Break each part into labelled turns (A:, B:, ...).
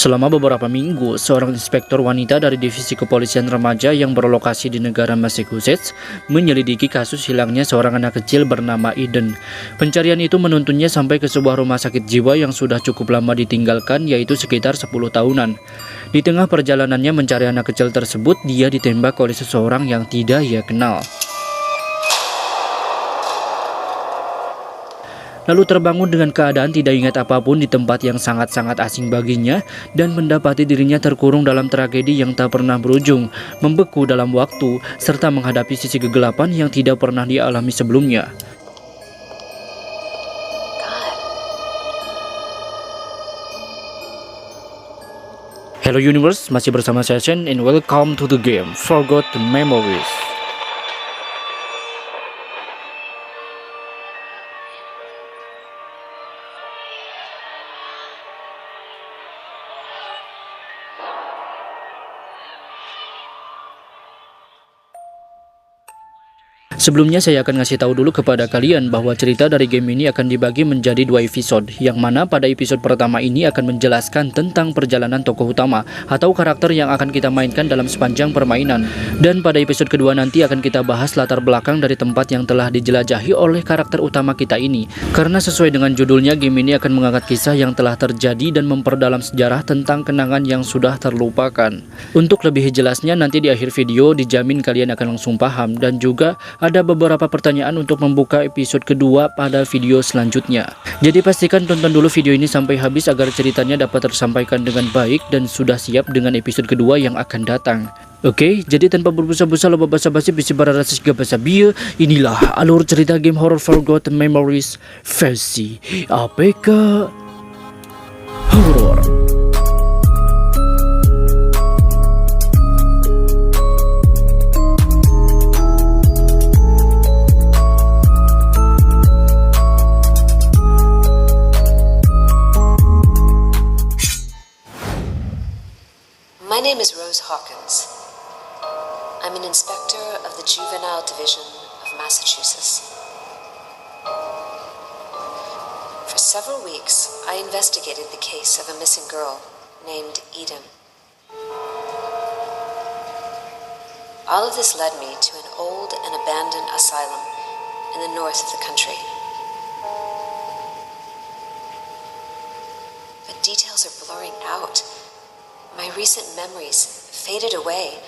A: Selama beberapa minggu, seorang inspektur wanita dari divisi kepolisian remaja yang berlokasi di negara Massachusetts menyelidiki kasus hilangnya seorang anak kecil bernama Eden. Pencarian itu menuntunnya sampai ke sebuah rumah sakit jiwa yang sudah cukup lama ditinggalkan, yaitu sekitar 10 tahunan. Di tengah perjalanannya mencari anak kecil tersebut, dia ditembak oleh seseorang yang tidak ia kenal. Lalu terbangun dengan keadaan tidak ingat apapun di tempat yang sangat-sangat asing baginya dan mendapati dirinya terkurung dalam tragedi yang tak pernah berujung, membeku dalam waktu, serta menghadapi sisi kegelapan yang tidak pernah dialami sebelumnya. Hello Universe, masih bersama saya Shen and welcome to the game Forgotten Memories. Sebelumnya saya akan ngasih tahu dulu kepada kalian bahwa cerita dari game ini akan dibagi menjadi 2 episode, yang mana pada episode pertama ini akan menjelaskan tentang perjalanan tokoh utama atau karakter yang akan kita mainkan dalam sepanjang permainan. Dan pada episode kedua nanti akan kita bahas latar belakang dari tempat yang telah dijelajahi oleh karakter utama kita ini. Karena sesuai dengan judulnya, game ini akan mengangkat kisah yang telah terjadi dan memperdalam sejarah tentang kenangan yang sudah terlupakan. Untuk lebih jelasnya nanti di akhir video dijamin kalian akan langsung paham, dan juga ada beberapa pertanyaan untuk membuka episode kedua pada video selanjutnya. Jadi pastikan tonton dulu video ini sampai habis agar ceritanya dapat tersampaikan dengan baik dan sudah siap dengan episode kedua yang akan datang. Oke, jadi tanpa berbusa-busa loba basa-basi bisi barara sesga basa bieu, inilah alur cerita game horror Forgotten Memories versi APK Horror.
B: My name is Rose Hawkins. I'm an inspector of the Juvenile Division of Massachusetts. For several weeks, I investigated the case of a missing girl named Eden. All of this led me to an old and abandoned asylum in the north of the country. But details are blurring out. My recent memories faded away,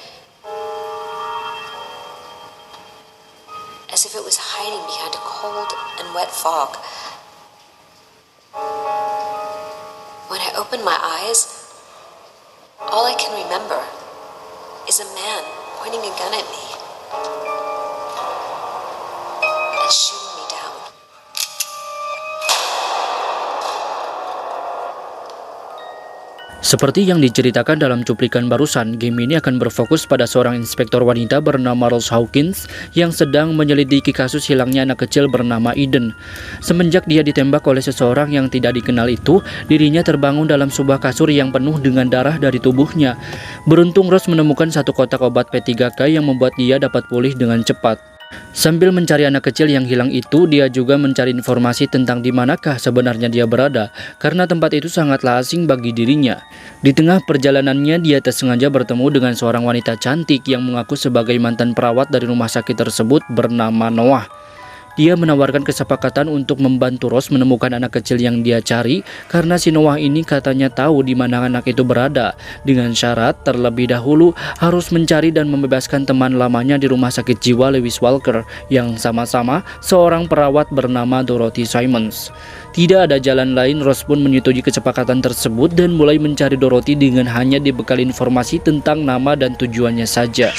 B: as if it was hiding behind a cold and wet fog. When I opened my eyes, all I can remember is a man pointing a gun at me and shooting me down.
A: Seperti yang diceritakan dalam cuplikan barusan, game ini akan berfokus pada seorang inspektur wanita bernama Rose Hawkins yang sedang menyelidiki kasus hilangnya anak kecil bernama Eden. Semenjak dia ditembak oleh seseorang yang tidak dikenal itu, dirinya terbangun dalam sebuah kasur yang penuh dengan darah dari tubuhnya. Beruntung Rose menemukan satu kotak obat P3K yang membuat dia dapat pulih dengan cepat. Sambil mencari anak kecil yang hilang itu, dia juga mencari informasi tentang di manakah sebenarnya dia berada, karena tempat itu sangatlah asing bagi dirinya. Di tengah perjalanannya, dia tak sengaja bertemu dengan seorang wanita cantik yang mengaku sebagai mantan perawat dari rumah sakit tersebut bernama Noah. Dia menawarkan kesepakatan untuk membantu Rose menemukan anak kecil yang dia cari, karena si Noah ini katanya tahu di mana anak itu berada, dengan syarat terlebih dahulu harus mencari dan membebaskan teman lamanya di rumah sakit jiwa Lewis Walker yang sama-sama seorang perawat bernama Dorothy Simmons. Tidak ada jalan lain, Rose pun menyetujui kesepakatan tersebut dan mulai mencari Dorothy dengan hanya dibekali informasi tentang nama dan tujuannya saja.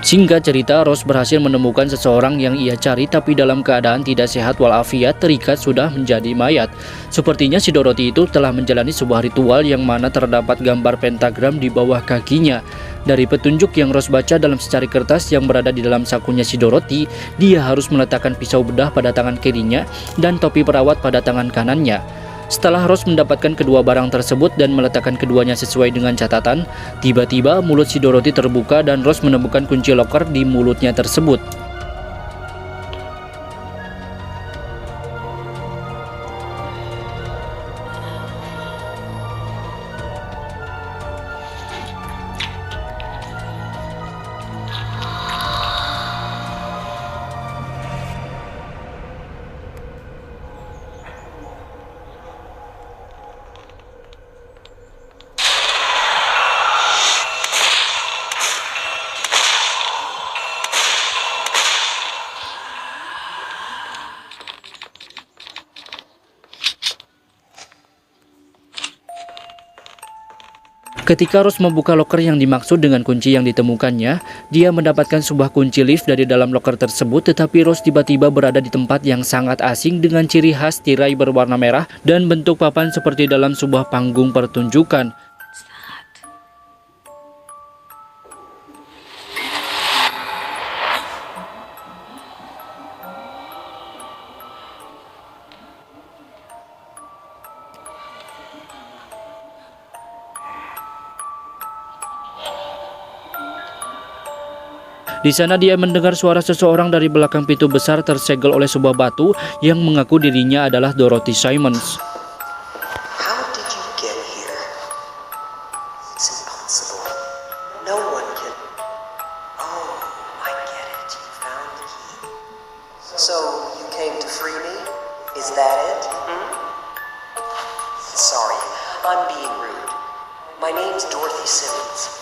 A: Singkat cerita, Rose berhasil menemukan seseorang yang ia cari tapi dalam keadaan tidak sehat walafiat, terikat sudah menjadi mayat. Sepertinya si Dorothy itu telah menjalani sebuah ritual yang mana terdapat gambar pentagram di bawah kakinya. Dari petunjuk yang Rose baca dalam secari kertas yang berada di dalam sakunya si Dorothy, dia harus meletakkan pisau bedah pada tangan kirinya dan topi perawat pada tangan kanannya. Setelah Rose mendapatkan kedua barang tersebut dan meletakkan keduanya sesuai dengan catatan, tiba-tiba mulut si Dorothy terbuka dan Rose menemukan kunci loker di mulutnya tersebut. Ketika Rose membuka loker yang dimaksud dengan kunci yang ditemukannya, dia mendapatkan sebuah kunci lift dari dalam loker tersebut, tetapi Rose tiba-tiba berada di tempat yang sangat asing dengan ciri khas tirai berwarna merah dan bentuk papan seperti dalam sebuah panggung pertunjukan. Di sana dia mendengar suara seseorang dari belakang pintu besar tersegel oleh sebuah batu yang mengaku dirinya adalah Dorothy Simons.
C: How did you get here? It's impossible. No one can. Oh, I get it. You found the key. So, you came to free me? Is that it? Sorry, I'm being rude. My name's Dorothy Simmons.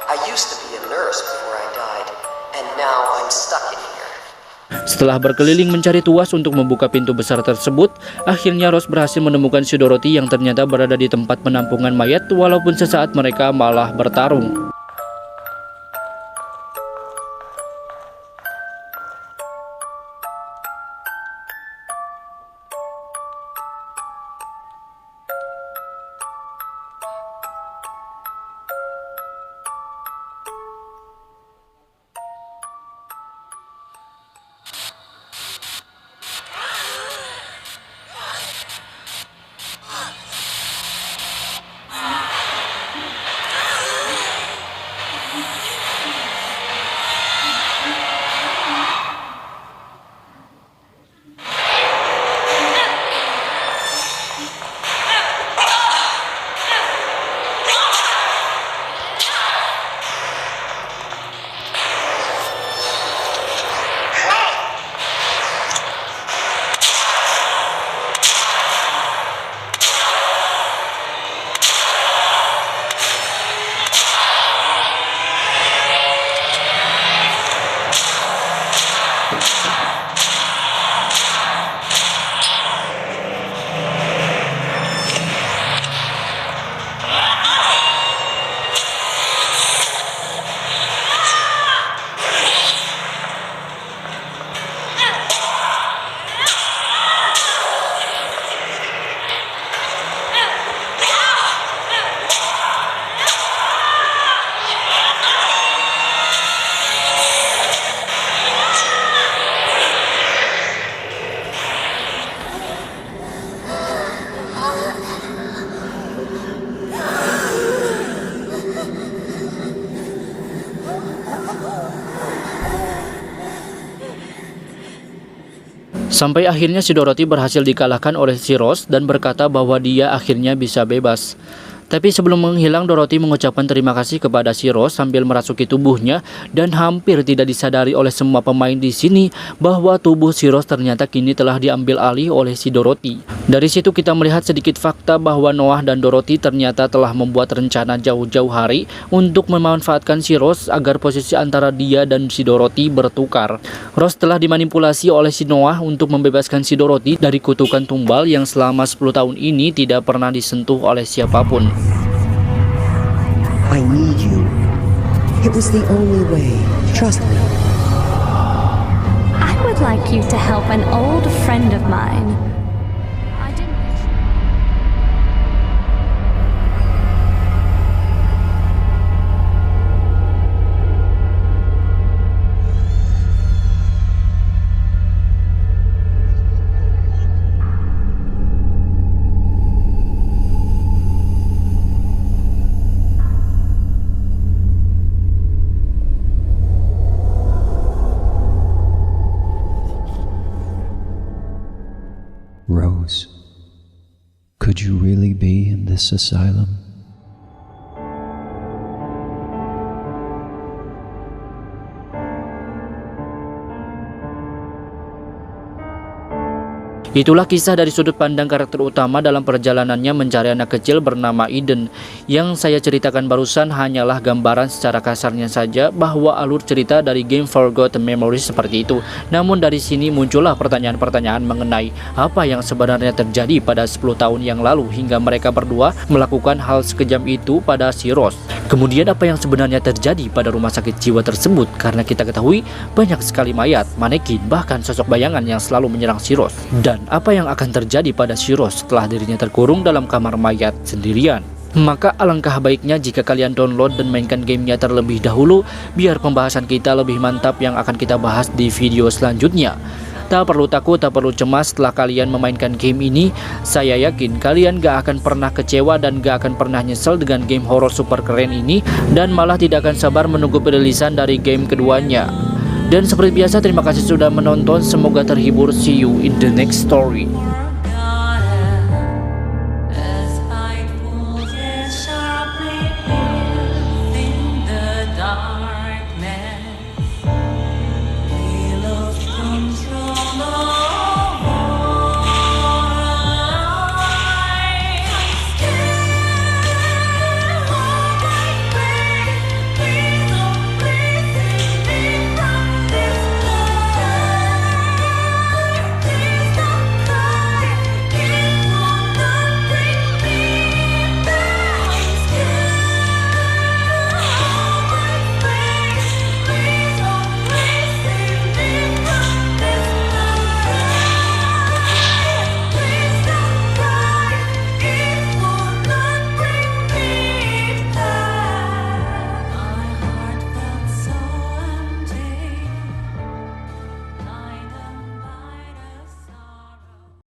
C: I used to be a nurse before I died, and now I'm stuck in here.
A: Setelah berkeliling mencari tuas untuk membuka pintu besar tersebut, akhirnya Rose berhasil menemukan si Dorothy yang ternyata berada di tempat penampungan mayat walaupun sesaat mereka malah bertarung. Sampai akhirnya si Dorothy berhasil dikalahkan oleh si Rose dan berkata bahwa dia akhirnya bisa bebas. Tapi sebelum menghilang, Dorothy mengucapkan terima kasih kepada si Rose sambil merasuki tubuhnya dan hampir tidak disadari oleh semua pemain di sini bahwa tubuh si Rose ternyata kini telah diambil alih oleh si Dorothy. Dari situ kita melihat sedikit fakta bahwa Noah dan Dorothy ternyata telah membuat rencana jauh-jauh hari untuk memanfaatkan si Rose agar posisi antara dia dan si Dorothy bertukar. Rose telah dimanipulasi oleh si Noah untuk membebaskan si Dorothy dari kutukan tumbal yang selama 10 tahun ini tidak pernah disentuh oleh siapapun.
C: I need you.
D: It was the only way. Trust me.
E: I would like you to help an old friend of mine. I didn't.
F: Rose, could you really be in this asylum?
A: Itulah kisah dari sudut pandang karakter utama dalam perjalanannya mencari anak kecil bernama Eden. Yang saya ceritakan barusan hanyalah gambaran secara kasarnya saja bahwa alur cerita dari game Forgotten Memories seperti itu. Namun dari sini muncullah pertanyaan-pertanyaan mengenai apa yang sebenarnya terjadi pada 10 tahun yang lalu hingga mereka berdua melakukan hal sekejam itu pada si Rose. Kemudian apa yang sebenarnya terjadi pada rumah sakit jiwa tersebut, karena kita ketahui banyak sekali mayat, manekin, bahkan sosok bayangan yang selalu menyerang si Rose. Dan apa yang akan terjadi pada si Rose setelah dirinya terkurung dalam kamar mayat sendirian. Maka alangkah baiknya jika kalian download dan mainkan gamenya terlebih dahulu, biar pembahasan kita lebih mantap yang akan kita bahas di video selanjutnya. Tak perlu takut, tak perlu cemas setelah kalian memainkan game ini. Saya yakin kalian gak akan pernah kecewa dan gak akan pernah nyesel dengan game horror super keren ini, dan malah tidak akan sabar menunggu perilisan dari game keduanya. Dan seperti biasa, terima kasih sudah menonton, semoga terhibur. See you in the next story.